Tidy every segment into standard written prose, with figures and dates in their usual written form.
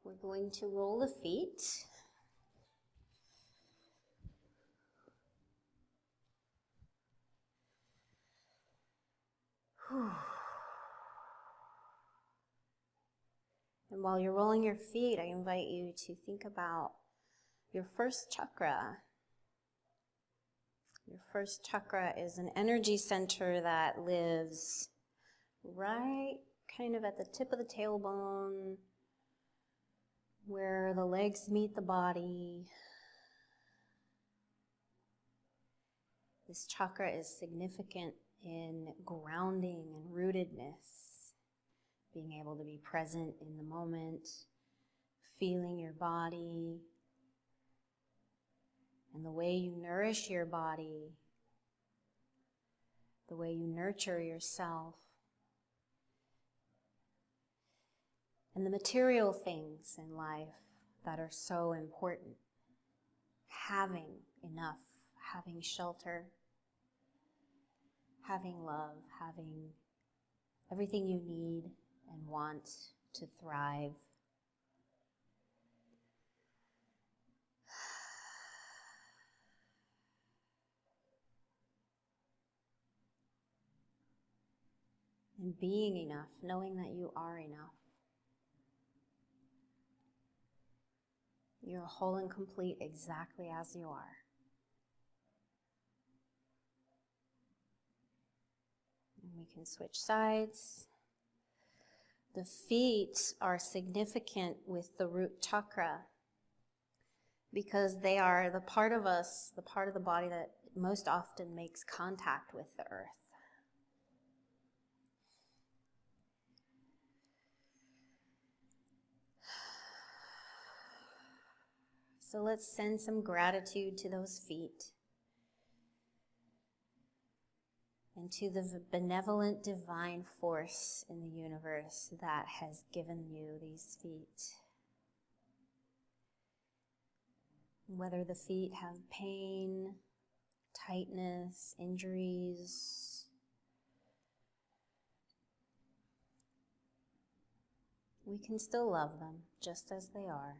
We're going to roll the feet. And while you're rolling your feet, I invite you to think about your first chakra. Your first chakra is an energy center that lives right kind of at the tip of the tailbone, where the legs meet the body. This chakra is significant in grounding and rootedness, being able to be present in the moment, feeling your body, and the way you nourish your body, the way you nurture yourself, and the material things in life that are so important. Having enough, having shelter, having love, having everything you need and want to thrive. And being enough, knowing that you are enough. You're whole and complete exactly as you are. And we can switch sides. The feet are significant with the root chakra because they are the part of us, the part of the body that most often makes contact with the earth. So let's send some gratitude to those feet and to the benevolent divine force in the universe that has given you these feet. Whether the feet have pain, tightness, injuries, we can still love them just as they are.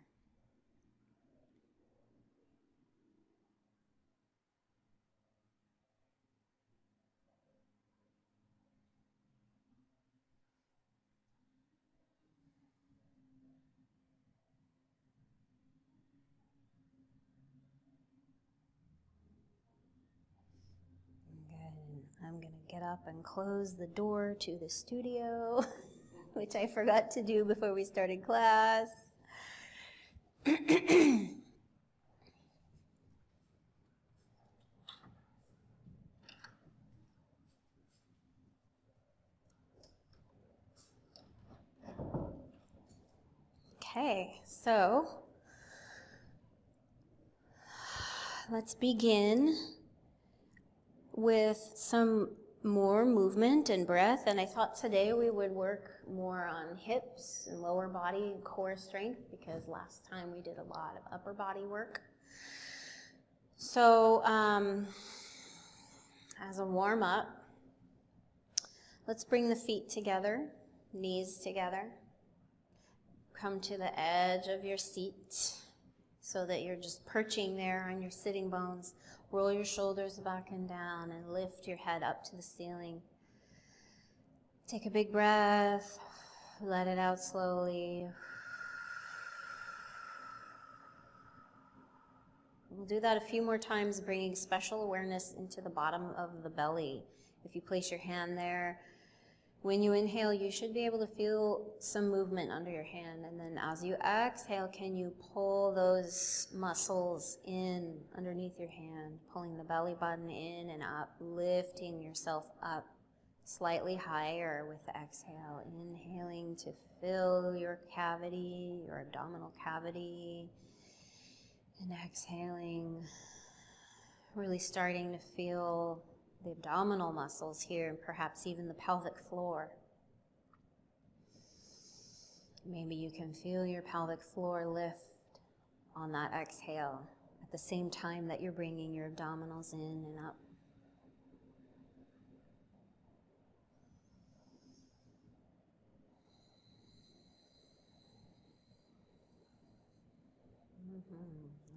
I'm going to get up and close the door to the studio, which I forgot to do before we started class. Okay, so let's begin with some more movement and breath. And I thought today we would work more on hips and lower body and core strength because last time we did a lot of upper body work. So as a warm-up, let's bring the feet together, knees together. Come to the edge of your seat so that you're just perching there on your sitting bones. Roll your shoulders back and down and lift your head up to the ceiling. Take a big breath. Let it out slowly. We'll do that a few more times, bringing special awareness into the bottom of the belly. If you place your hand there, when you inhale, you should be able to feel some movement under your hand. And then as you exhale, can you pull those muscles in underneath your hand, pulling the belly button in and up, lifting yourself up slightly higher with the exhale. Inhaling to fill your cavity, your abdominal cavity. And exhaling, really starting to feel the abdominal muscles here and perhaps even the pelvic floor. Maybe you can feel your pelvic floor lift on that exhale at the same time that you're bringing your abdominals in and up.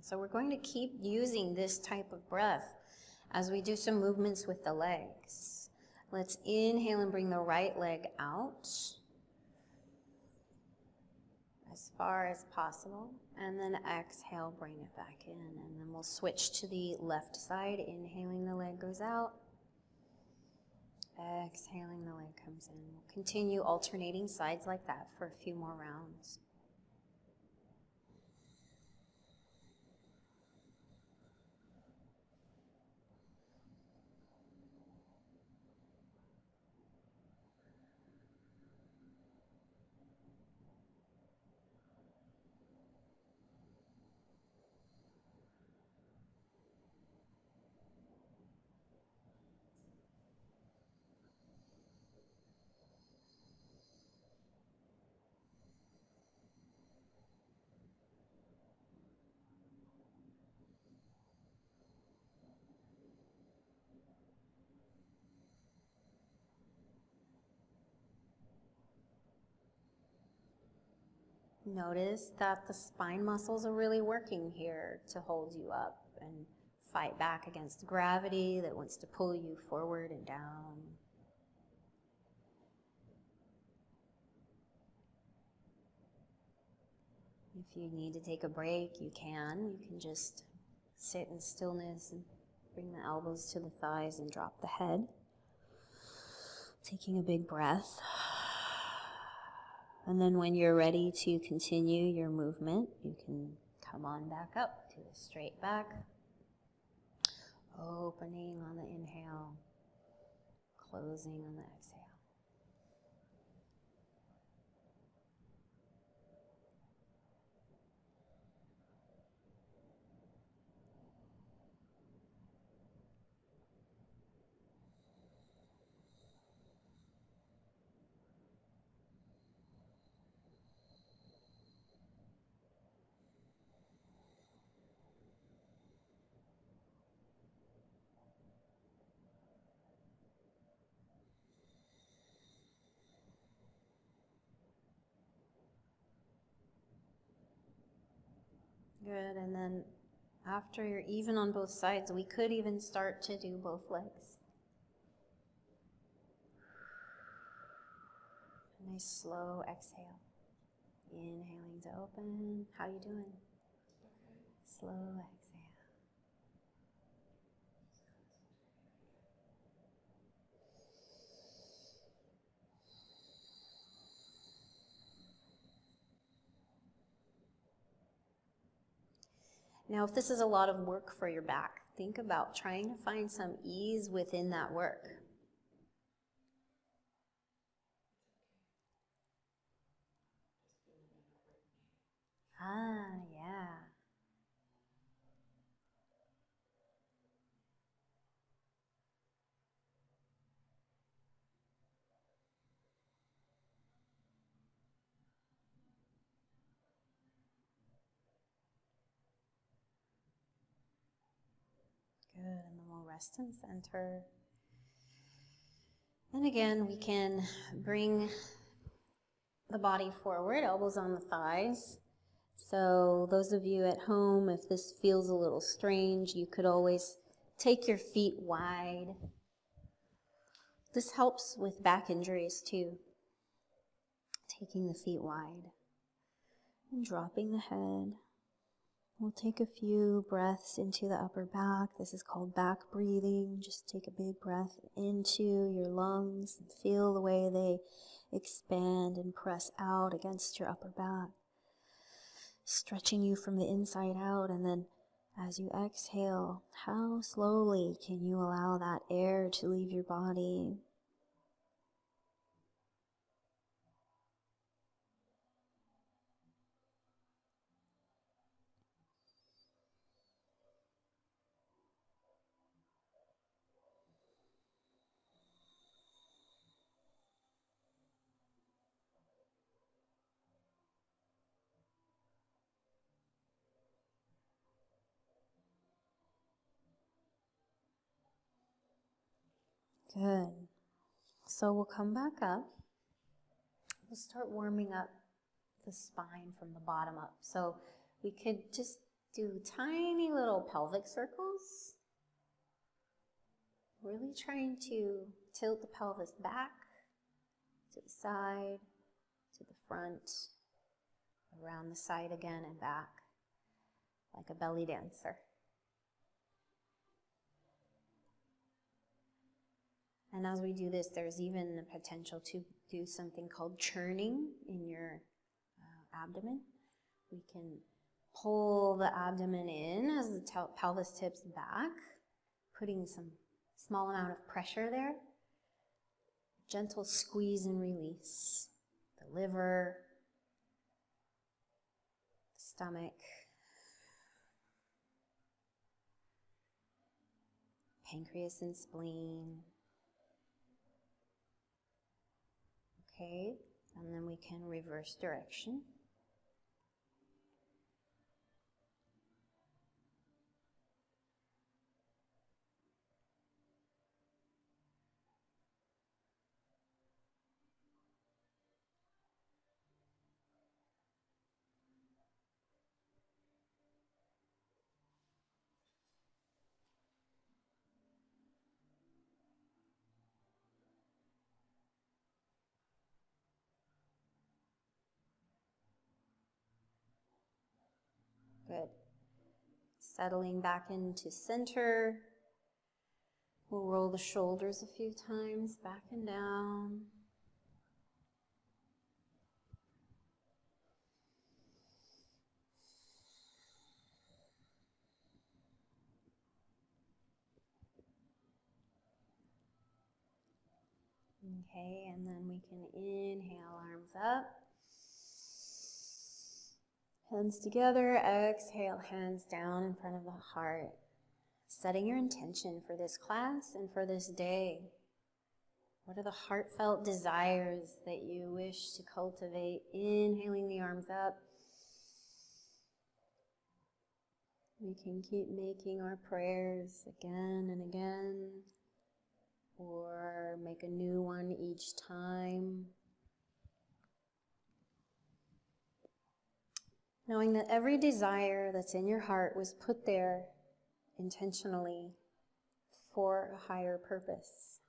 So we're going to keep using this type of breath as we do some movements with the legs. Let's inhale and bring the right leg out as far as possible, and then exhale, bring it back in, and then we'll switch to the left side. Inhaling, the leg goes out. Exhaling, the leg comes in. We'll continue alternating sides like that for a few more rounds. Notice that the spine muscles are really working here to hold you up and fight back against gravity that wants to pull you forward and down. If you need to take a break, you can. You can just sit in stillness and bring the elbows to the thighs and drop the head. Taking a big breath. And then when you're ready to continue your movement, you can come on back up to a straight back. Opening on the inhale, closing on the exhale. Good, and then after you're even on both sides, we could even start to do both legs. A nice slow exhale. Inhaling to open. How you doing? Slow exhale. Now, if this is a lot of work for your back, think about trying to find some ease within that work. Yeah. Good, and then we'll rest in center. And again, we can bring the body forward, elbows on the thighs. So those of you at home, if this feels a little strange, you could always take your feet wide. This helps with back injuries too. Taking the feet wide and dropping the head. We'll take a few breaths into the upper back. This is called back breathing. Just take a big breath into your lungs and feel the way they expand and press out against your upper back, stretching you from the inside out. And then as you exhale, how slowly can you allow that air to leave your body? Good. So we'll come back up. We'll start warming up the spine from the bottom up. So we could just Do tiny little pelvic circles. Really trying to tilt the pelvis back, to the side, to the front, around the side again and back, like a belly dancer. And as we do this, there's even the potential to do something called churning in your abdomen. We can pull the abdomen in as the pelvis tips back, putting some small amount of pressure there. Gentle squeeze and release. The liver, the stomach, pancreas and spleen. Okay, and then we can reverse direction. Good. Settling back into center. We'll roll the shoulders a few times, back and down. Okay, and then we can inhale, arms up. Hands together, exhale, hands down in front of the heart. Setting your intention for this class and for this day. What are the heartfelt desires that you wish to cultivate? Inhaling the arms up. We can keep making our prayers again and again, or make a new one each time. Knowing that every desire that's in your heart was put there intentionally for a higher purpose.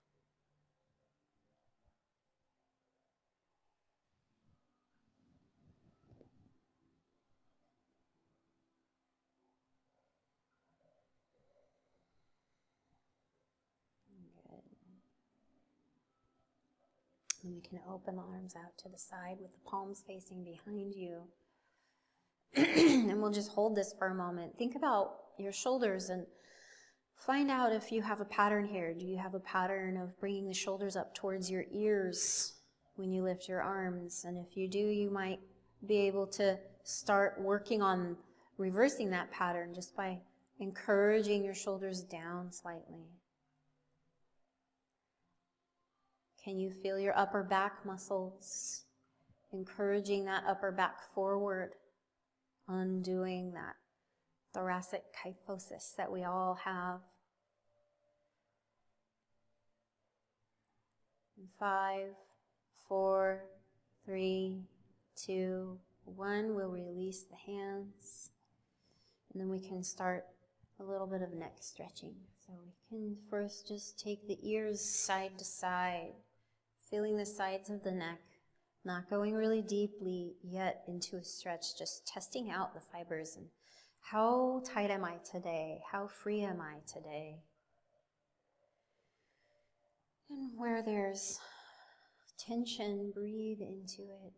Good. And we can open the arms out to the side with the palms facing behind you. And we'll just hold this for a moment. Think about your shoulders and find out if you have a pattern here. Do you have a pattern of bringing the shoulders up towards your ears when you lift your arms? And if you do, you might be able to start working on reversing that pattern just by encouraging your shoulders down slightly. Can you feel your upper back muscles? Encouraging that upper back forward, undoing that thoracic kyphosis that we all have. 5, 4, 3, 2, 1. We'll release the hands. And then we can start a little bit of neck stretching. So we can first just take the ears side to side, feeling the sides of the neck, not going really deeply yet into a stretch, just testing out the fibers and how tight am I today? How free am I today? And where there's tension, breathe into it.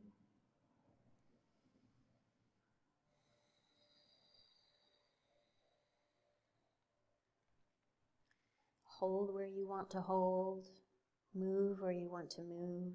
Hold where you want to hold. Move where you want to move.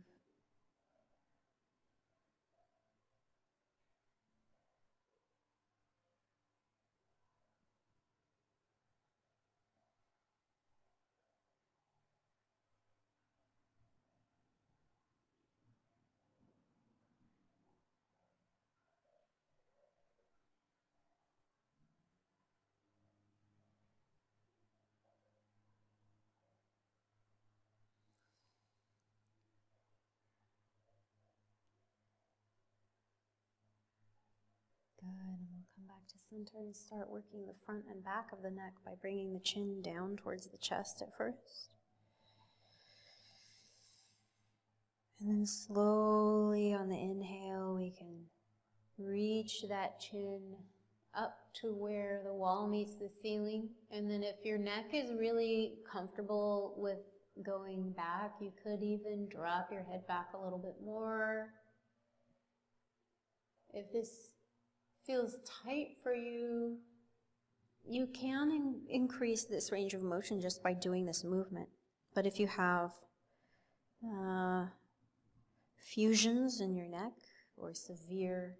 Come back to center and start working the front and back of the neck by bringing the chin down towards the chest at first. And then slowly on the inhale, we can reach that chin up to where the wall meets the ceiling. And then if your neck is really comfortable with going back, you could even drop your head back a little bit more. If this feels tight for you, you can increase this range of motion just by doing this movement. But if you have fusions in your neck or severe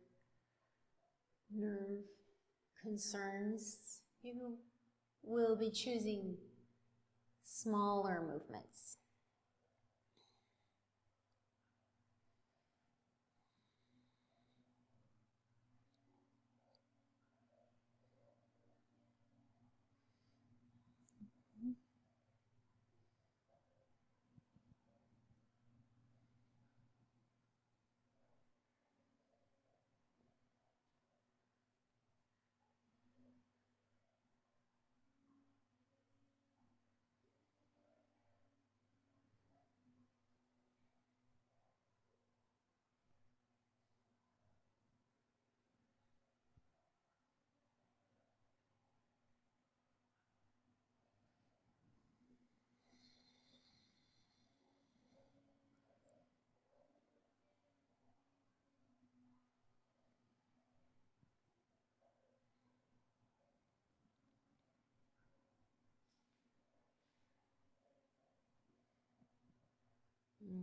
nerve concerns, you will be choosing smaller movements.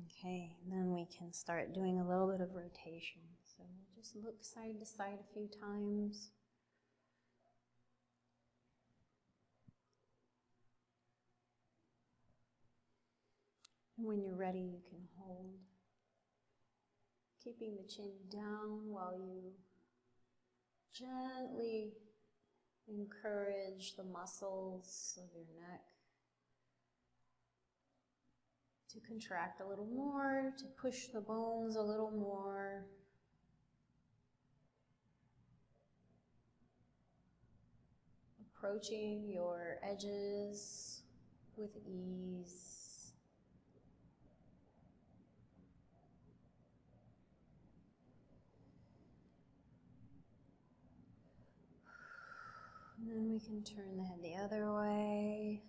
Okay, then we can start doing a little bit of rotation. So we'll just look side to side a few times. And when you're ready, you can hold, keeping the chin down while you gently encourage the muscles of your neck to contract a little more, to push the bones a little more. Approaching your edges with ease. And then we can turn the head the other way.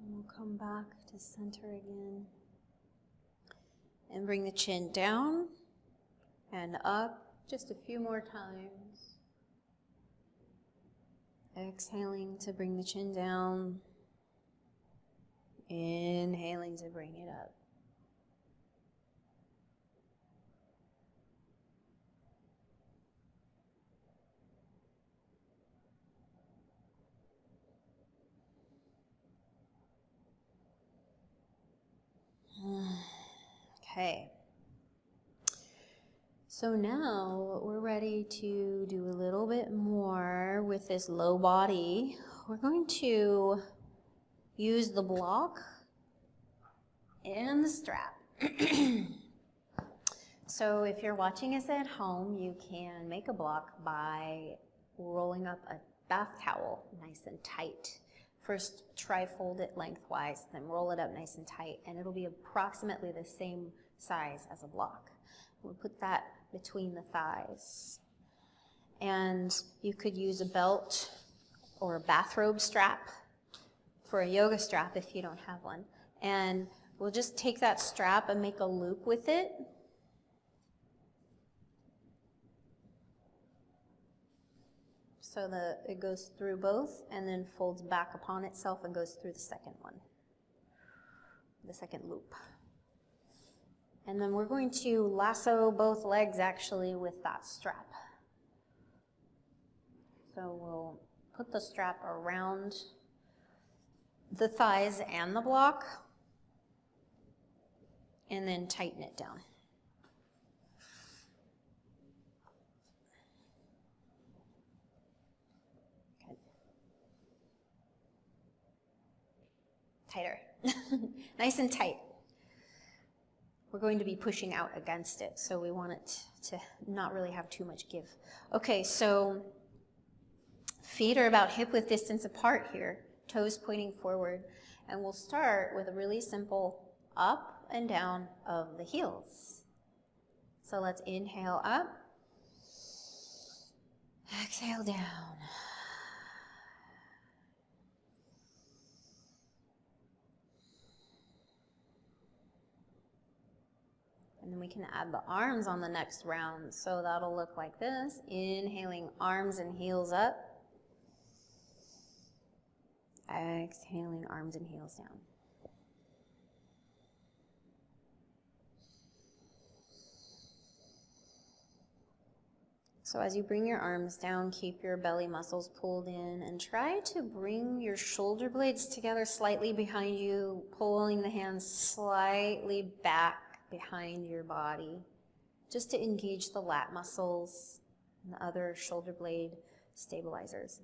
We'll come back to center again and bring the chin down and up just a few more times. Exhaling to bring the chin down, inhaling to bring it up. Okay. So now we're ready to do a little bit more with this low body. We're going to use the block and the strap. So if you're watching us at home, you can make a block by rolling up a bath towel nice and tight. First, tri-fold it lengthwise, then roll it up nice and tight, and it'll be approximately the same size as a block. We'll put that between the thighs. And you could use a belt or a bathrobe strap for a yoga strap if you don't have one. And we'll just take that strap and make a loop with it. so that it goes through both and then folds back upon itself and goes through the second one, the second loop. And then we're going to lasso both legs actually with that strap. So we'll put the strap around the thighs and the block and then tighten it down. Good. Tighter. Nice and tight. We're going to be pushing out against it, so we want it to not really have too much give. Okay, so feet are about hip-width distance apart here, toes pointing forward, and we'll start with a really simple up and down of the heels. So let's inhale up, exhale down. And then we can add the arms on the next round. So that'll look like this. Inhaling, arms and heels up. Exhaling, arms and heels down. So as you bring your arms down, keep your belly muscles pulled in and try to bring your shoulder blades together slightly behind you, pulling the hands slightly back behind your body, just to engage the lat muscles and the other shoulder blade stabilizers.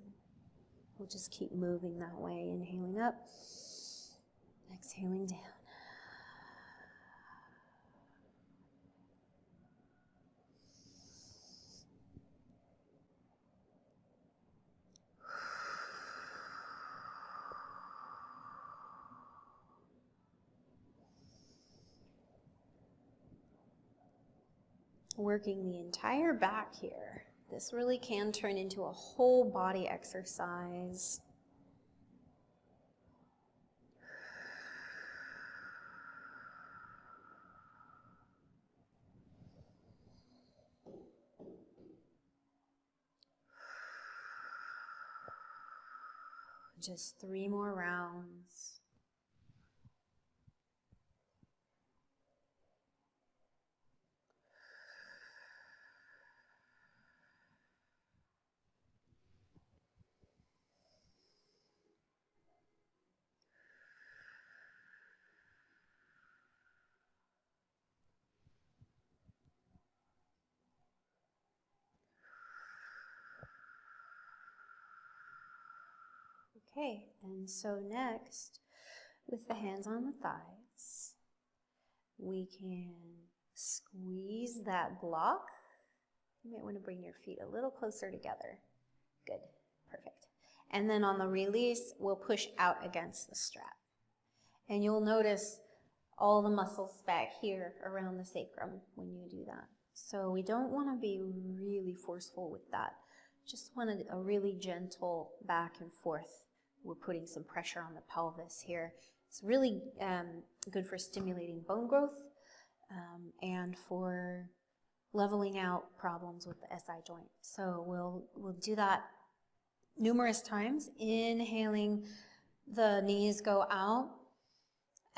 We'll just keep moving that way, inhaling up, exhaling down. Working the entire back here. This really can turn into a whole body exercise. Just 3 more rounds. Okay, and so next, with the hands on the thighs, we can squeeze that block. You might want to bring your feet a little closer together. Good, perfect. And then on the release, we'll push out against the strap. And you'll notice all the muscles back here around the sacrum when you do that. So we don't want to be really forceful with that. Just want a really gentle back and forth. We're putting some pressure on the pelvis here. It's really good for stimulating bone growth and for leveling out problems with the SI joint. So we'll do that numerous times. Inhaling, the knees go out.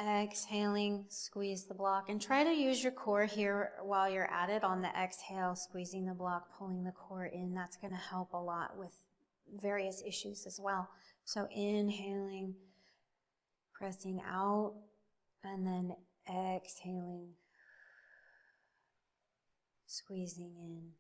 Exhaling, squeeze the block. And try to use your core here while you're at it on the exhale, squeezing the block, pulling the core in. That's going to help a lot with various issues as well. So inhaling, pressing out, and then exhaling, squeezing in.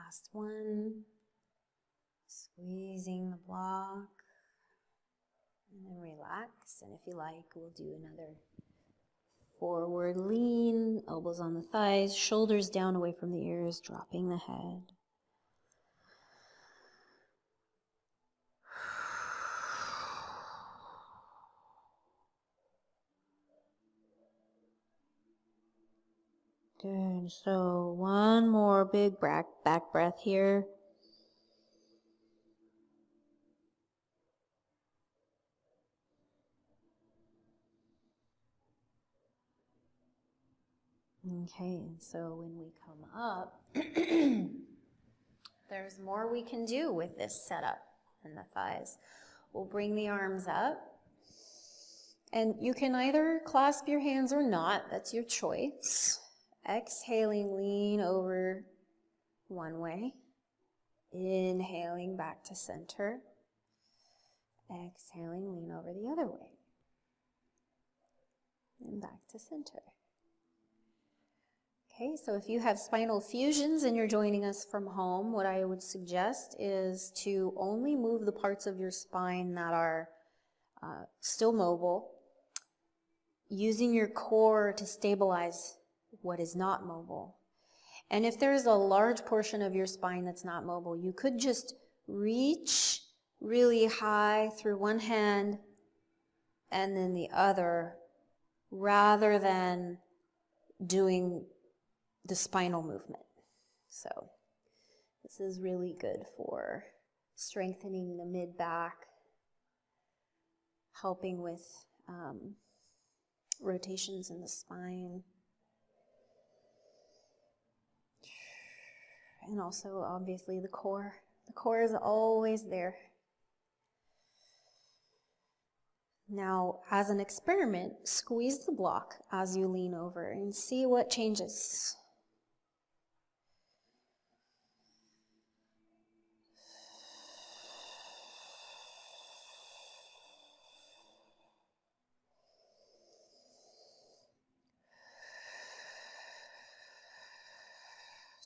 Last one. Squeezing the block. And then relax. And if you like, we'll do another forward lean, elbows on the thighs, shoulders down away from the ears, dropping the head. Good. So one more big back breath here. Okay, and so when we come up, there's more we can do with this setup in the thighs. We'll bring the arms up, and you can either clasp your hands or not, that's your choice. Exhaling, lean over one way. Inhaling back to center. Exhaling, lean over the other way. And back to center. Okay, so if you have spinal fusions and you're joining us from home, what I would suggest is to only move the parts of your spine that are still mobile, using your core to stabilize what is not mobile. And if there's a large portion of your spine that's not mobile, you could just reach really high through one hand and then the other, rather than doing the spinal movement. So this is really good for strengthening the mid-back, helping with rotations in the spine, and also obviously the core. The core is always there. Now, as an experiment, squeeze the block as you lean over and see what changes.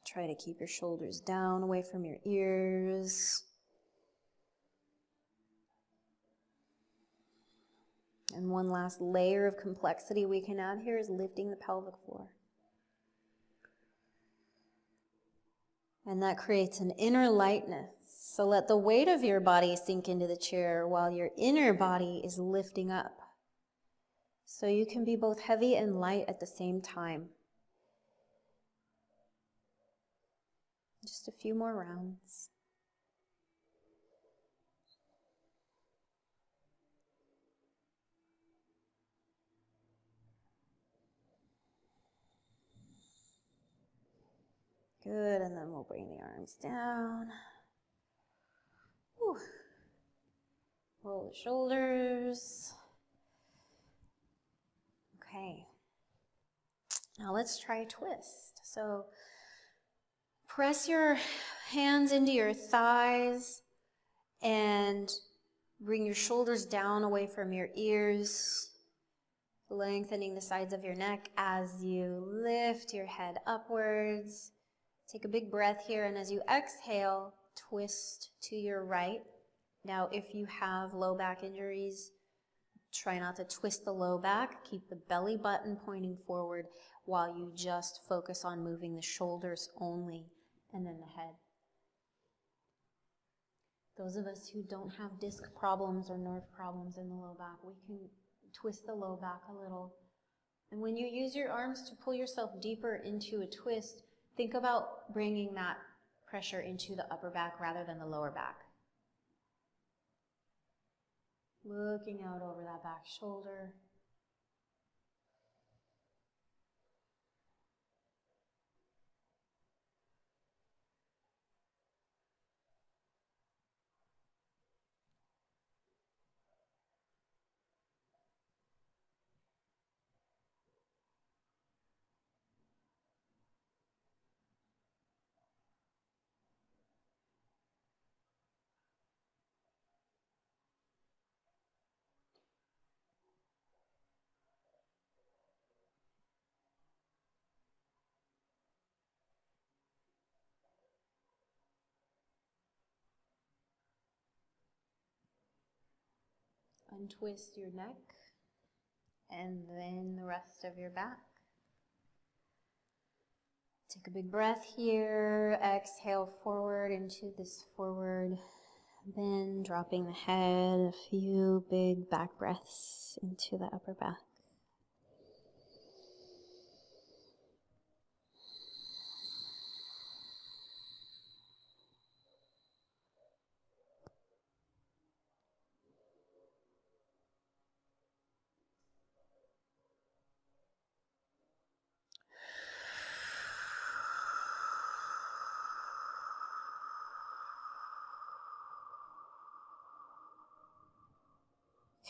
Try to keep your shoulders down, away from your ears. And one last layer of complexity we can add here is lifting the pelvic floor. And that creates an inner lightness. So let the weight of your body sink into the chair while your inner body is lifting up. So you can be both heavy and light at the same time. Just a few more rounds. Good, and then we'll bring the arms down. Whew. Roll the shoulders. Okay. Now let's try a twist. So press your hands into your thighs and bring your shoulders down away from your ears, lengthening the sides of your neck as you lift your head upwards. Take a big breath here, and as you exhale, twist to your right. Now, if you have low back injuries, try not to twist the low back. Keep the belly button pointing forward while you just focus on moving the shoulders only, and then the head. Those of us who don't have disc problems or nerve problems in the low back, we can twist the low back a little. And when you use your arms to pull yourself deeper into a twist, think about bringing that pressure into the upper back rather than the lower back. Looking out over that back shoulder. Untwist your neck and then the rest of your back. Take a big breath here. Exhale forward into this forward bend, dropping the head. A few big back breaths into the upper back.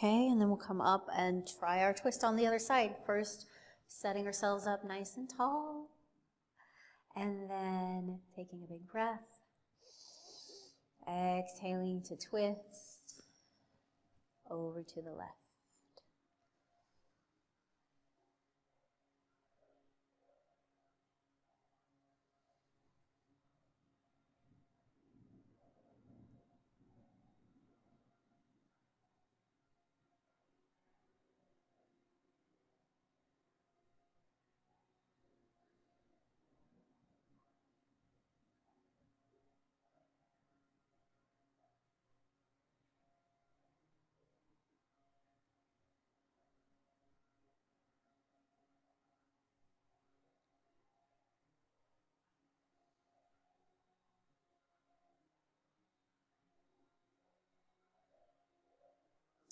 Okay, and then we'll come up and try our twist on the other side. First, setting ourselves up nice and tall, and then taking a big breath. Exhaling to twist over to the left.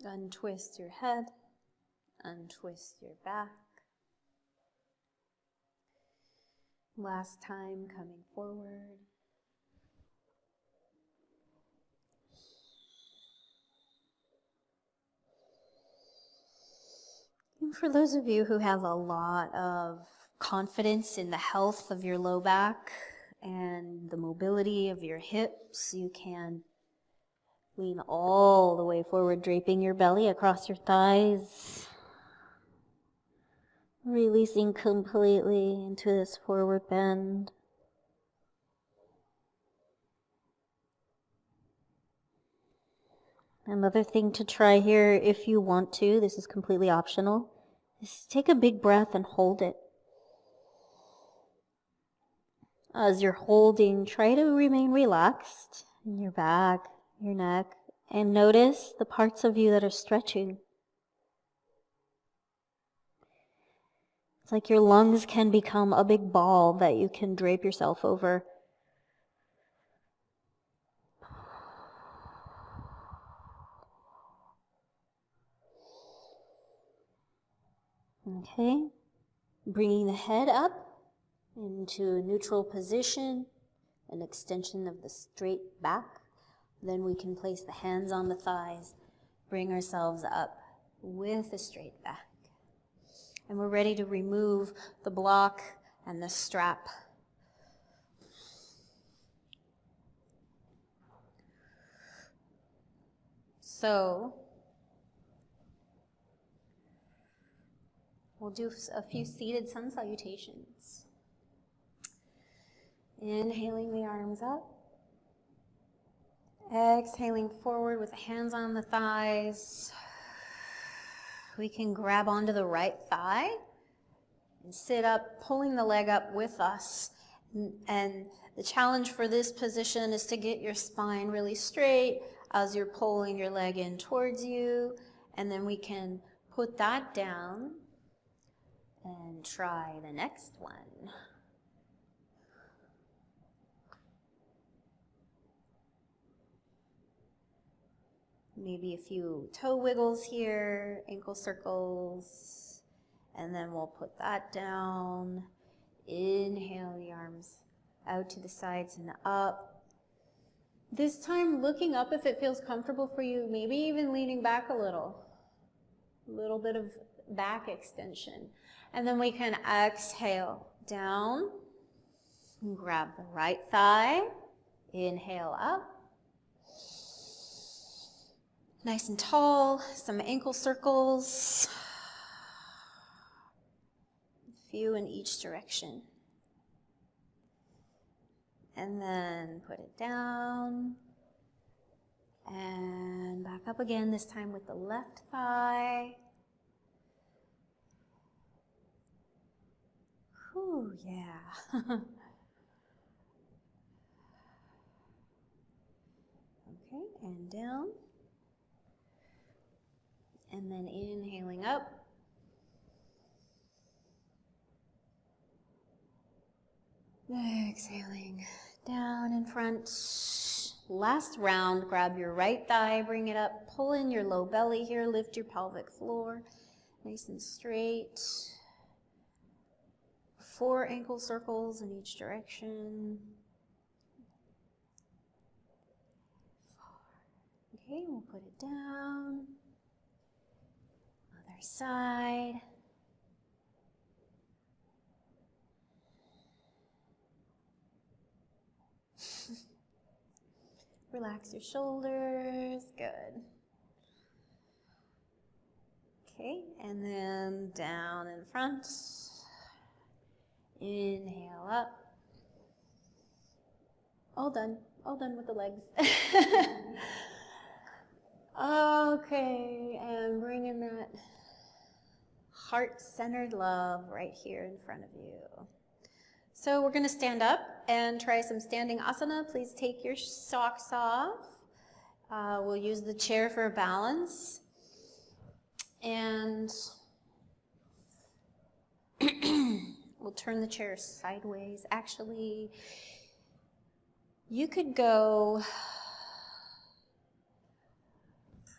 Untwist your head, untwist your back. Last time, coming forward. And for those of you who have a lot of confidence in the health of your low back and the mobility of your hips, you can lean all the way forward, draping your belly across your thighs. Releasing completely into this forward bend. Another thing to try here, if you want to, this is completely optional, is take a big breath and hold it. As you're holding, try to remain relaxed in your back, your neck, and notice the parts of you that are stretching. It's like your lungs can become a big ball that you can drape yourself over. Okay, bringing the head up into a neutral position, an extension of the straight back. Then we can place the hands on the thighs, bring ourselves up with a straight back. And we're ready to remove the block and the strap. So, we'll do a few seated sun salutations. Inhaling the arms up. Exhaling forward with the hands on the thighs. We can grab onto the right thigh and sit up, pulling the leg up with us. And the challenge for this position is to get your spine really straight as you're pulling your leg in towards you. And then we can put that down and try the next one. Maybe a few toe wiggles here, ankle circles, and then we'll put that down. Inhale the arms out to the sides and up. This time looking up if it feels comfortable for you, maybe even leaning back a little bit of back extension. And then we can exhale down, and grab the right thigh, inhale up. Nice and tall, some ankle circles, a few in each direction. And then put it down and back Up again, this time with the left thigh. Whew, yeah. Okay, and down. And then inhaling up. Exhaling down in front. Last round, grab your right thigh, bring it up, pull in your low belly here, lift your pelvic floor, nice and straight. 4 ankle circles in each direction. Okay, we'll put it down. Other side. Relax your shoulders, good. Okay, and then down in front. Inhale up. All done with the legs. Okay, and bring in that heart-centered love right here in front of you. So we're going to stand up and try some standing asana. Please take your socks off. We'll use the chair for balance. And we'll turn the chair sideways. Actually, you could go,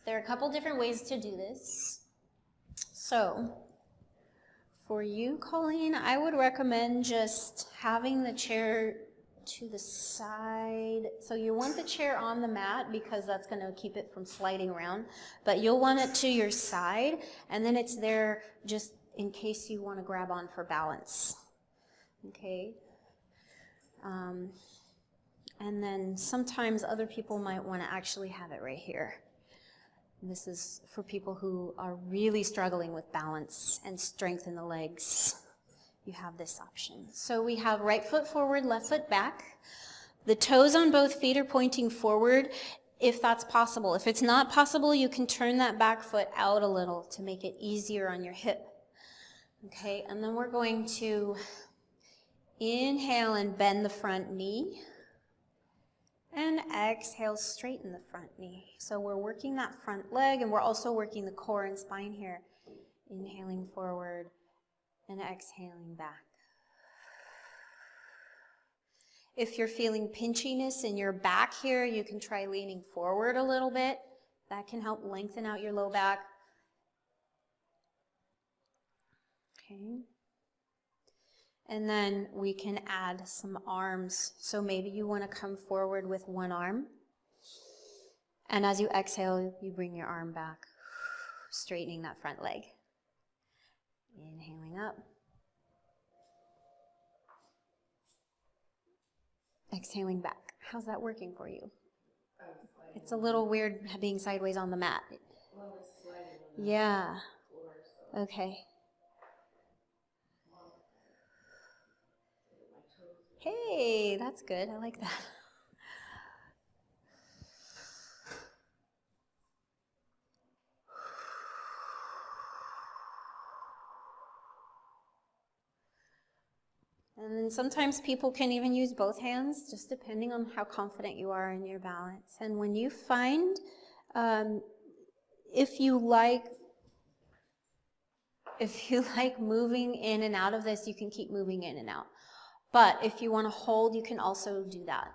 there are a couple different ways to do this. So, for you, Colleen, I would recommend just having the chair to the side. So you want the chair on the mat because that's going to keep it from sliding around. But you'll want it to your side, and then it's there just in case you want to grab on for balance. Okay? And then sometimes other people might want to actually have it right here. This is for people who are really struggling with balance and strength in the legs. You have this option. So we have right foot forward, left foot back. The toes on both feet are pointing forward if that's possible. If it's not possible, you can turn that back foot out a little to make it easier on your hip. Okay, and then we're going to inhale and bend the front knee. And exhale, straighten the front knee. So we're working that front leg, and we're also working the core and spine here. Inhaling forward and exhaling back. If you're feeling pinchiness in your back here, you can try leaning forward a little bit. That can help lengthen out your low back. Okay. And then we can add some arms. So maybe you want to come forward with one arm. And as you exhale, you bring your arm back, straightening that front leg. Inhaling up. Exhaling back. How's that working for you? It's a little weird being sideways on the mat. Well, it's sliding on Yeah. the floor, so. Okay. Hey, that's good. I like that. And then sometimes people can even use both hands, just depending on how confident you are in your balance. And when you find, if you like moving in and out of this, you can keep moving in and out. But if you want to hold, you can also do that.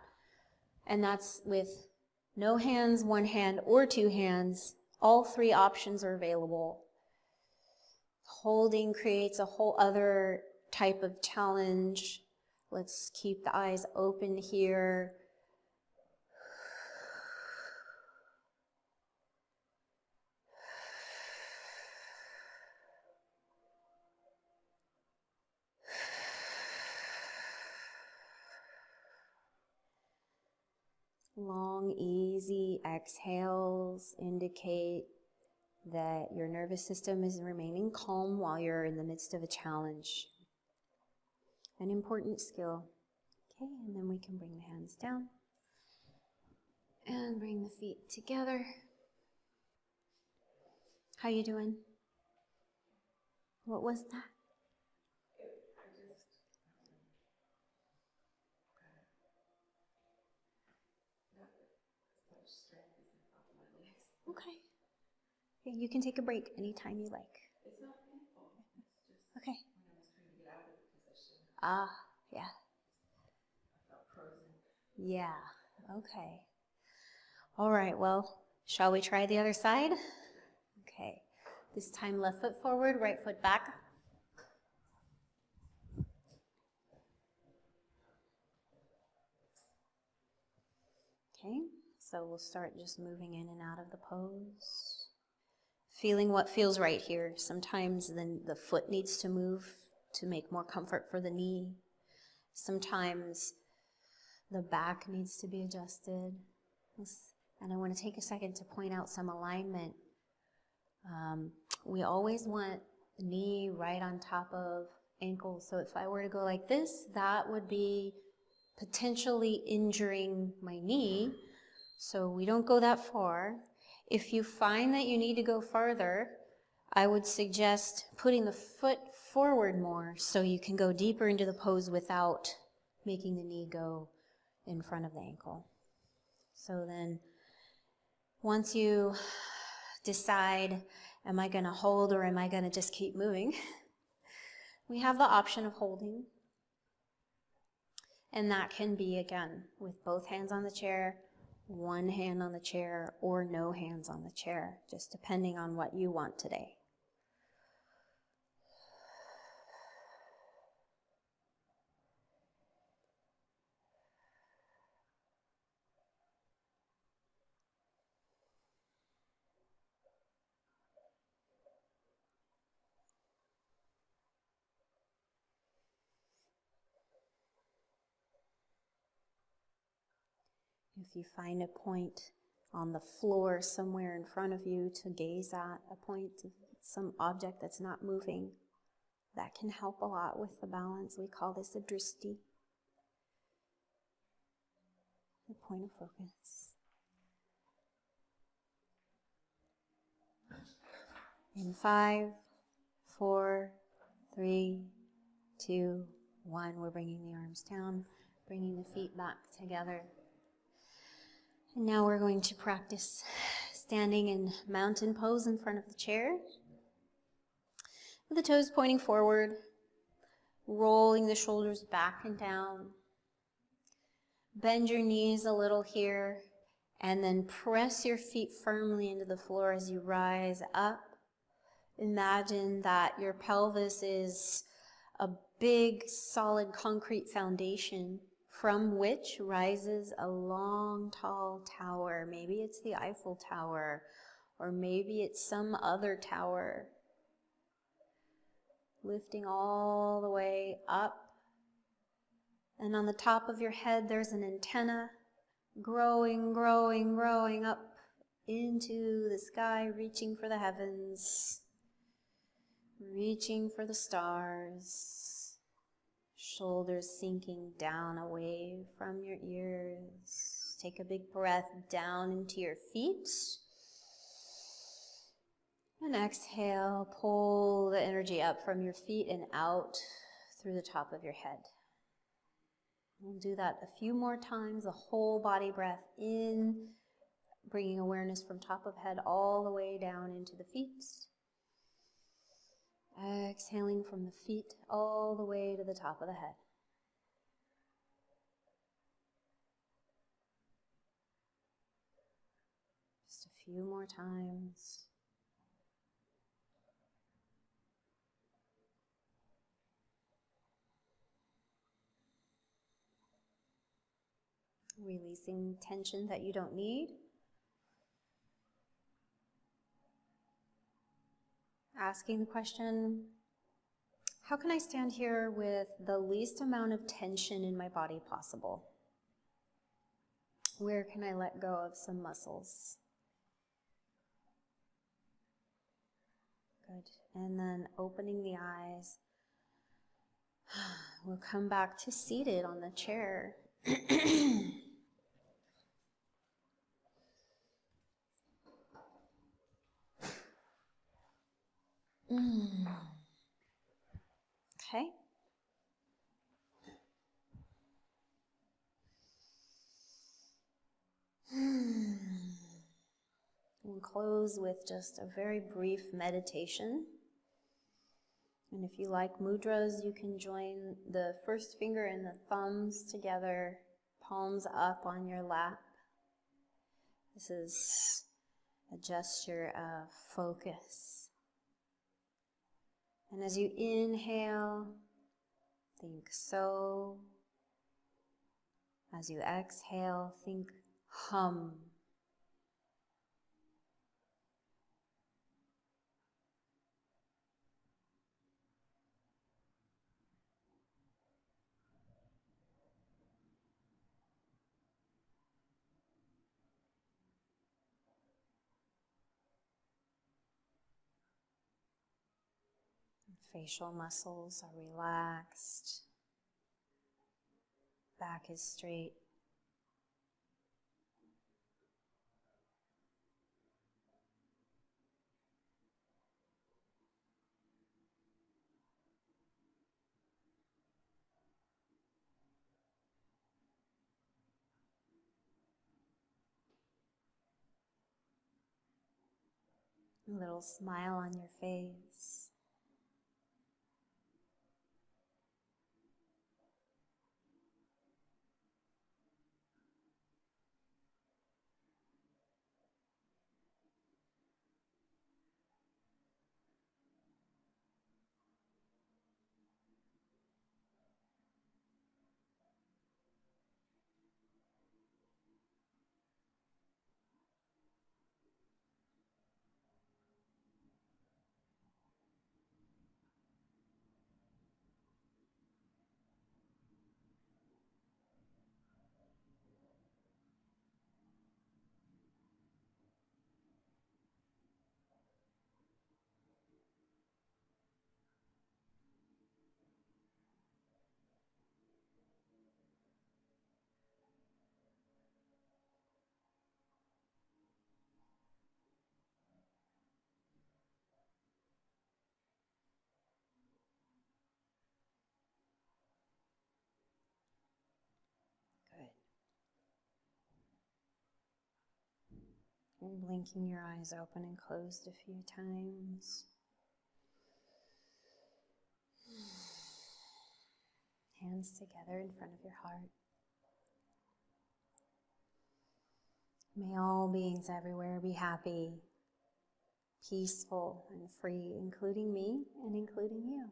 And that's with no hands, one hand, or two hands. All 3 options are available. Holding creates a whole other type of challenge. Let's keep the eyes open here. Long, easy exhales indicate that your nervous system is remaining calm while you're in the midst of a challenge. An important skill. Okay, and then we can bring the hands down and bring the feet together. How you doing? What was that? Okay. You can take a break anytime you like. It's not painful. It's just Okay. when I was trying to get out of the position, Ah, yeah. I felt frozen. Yeah. Okay. All right, well, shall we try the other side? Okay. This time left foot forward, right foot back. Okay, so we'll start just moving in and out of the pose. Feeling what feels right here. Sometimes then the foot needs to move to make more comfort for the knee. Sometimes the back needs to be adjusted. And I want to take a second to point out some alignment. We always want the knee right on top of ankle. So if I were to go like this, that would be potentially injuring my knee. So we don't go that far. If you find that you need to go farther, I would suggest putting the foot forward more so you can go deeper into the pose without making the knee go in front of the ankle. So then once you decide, am I going to hold or am I going to just keep moving? We have the option of holding. And that can be, again, with both hands on the chair, one hand on the chair, or no hands on the chair, just depending on what you want today. If you find a point on the floor somewhere in front of you to gaze at, a point, some object that's not moving, that can help a lot with the balance. We call this a drishti, the point of focus. In 5, 4, 3, 2, 1, we're bringing the arms down, bringing the feet back together. And now we're going to practice standing in mountain pose in front of the chair, with the toes pointing forward, rolling the shoulders back and down. Bend your knees a little here, and then press your feet firmly into the floor as you rise up. Imagine that your pelvis is a big, solid concrete foundation from which rises a long, tall tower. Maybe it's the Eiffel Tower, or maybe it's some other tower. Lifting all the way up. And on the top of your head, there's an antenna growing, growing, growing up into the sky, reaching for the heavens, reaching for the stars. Shoulders sinking down away from your ears. Take a big breath down into your feet. And exhale, pull the energy up from your feet and out through the top of your head. We'll do that a few more times, a whole body breath in, bringing awareness from top of head all the way down into the feet. Exhaling from the feet all the way to the top of the head. Just a few more times. Releasing tension that you don't need. Asking the question, how can I stand here with the least amount of tension in my body possible? Where can I let go of some muscles? Good. And then opening the eyes. We'll come back to seated on the chair. Okay. We'll close with just a very brief meditation. And if you like mudras, you can join the first finger and the thumbs together, palms up on your lap. This is a gesture of focus. And as you inhale, think so. As you exhale, think hum. Facial muscles are relaxed. Back is straight. A little smile on your face. Good. And blinking your eyes open and closed a few times. Hands together in front of your heart. May all beings everywhere be happy, peaceful, and free, including me and including you.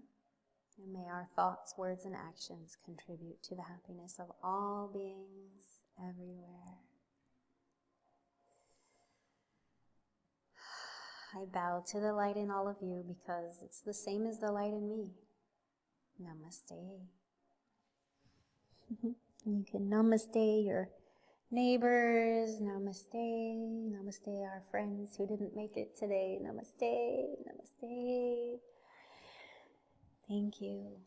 And may our thoughts, words, and actions contribute to the happiness of all beings everywhere. I bow to the light in all of you because it's the same as the light in me. Namaste. You can namaste your neighbors. Namaste. Namaste our friends who didn't make it today. Namaste. Namaste. Thank you.